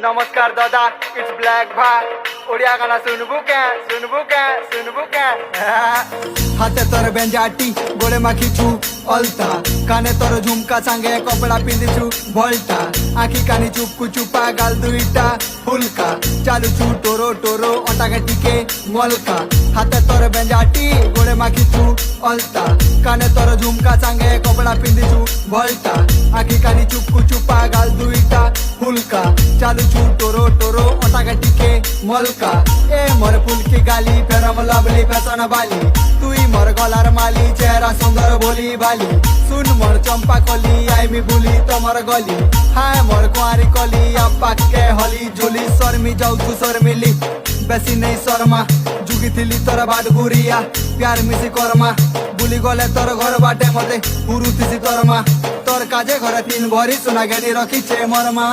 নমস্কার দাদা, it's black ভাই। ওড়িয়া গানা শুনবু কে শুনবু কে শুনবু কে। হাতে তোর বেঞ্জাটি গোড়ে মাখিছু অলতা, কানে তোর ঝুমকা সাঙ্গে কপড়া পিঁধিছু ভলটা, আঁখি কানি চুপকু চুপা গাল দুইটা ফুলকা, চালুছু টোরো টোরো অটাকে টিকে মলকা। হাতে তোর বেঞ্জাটি গোড়ে মাখিছু অলতা, কানে তোর ঝুমকা সাঙ্গে কপড়া পিঁধিছু ভলটা, আঁখি কানি চুপকু চুপা গাল দুইটা ফুলকা, চালুছু টোরো টোরো অটাকে টিকে মলকা। এ মোর ফুলকি গালি ফেরম লাভলি ফ্যাশন বালি, তুই মোর গলার মালি চেহারা সুন্দর বলি বালি। শুন মোর চম্পা কলি আইমি বুলি তোমার গলি, হায় মোর কুয়ারি কলি আপাকে হলি ঝুলি। শর্মি যাউছু শর্মিলি বেশি নেই শর্মা, জুগিথিলি তোর বাদ ঘুরিয়া প্যার মিশি কর্মা। বুলি গলে তোর ঘর বাটে মতে পুরুতিছি তোর মা, তোর কাজে ঘরে 3 ভরি সোনা গেড়ি রখিছে মোর মা।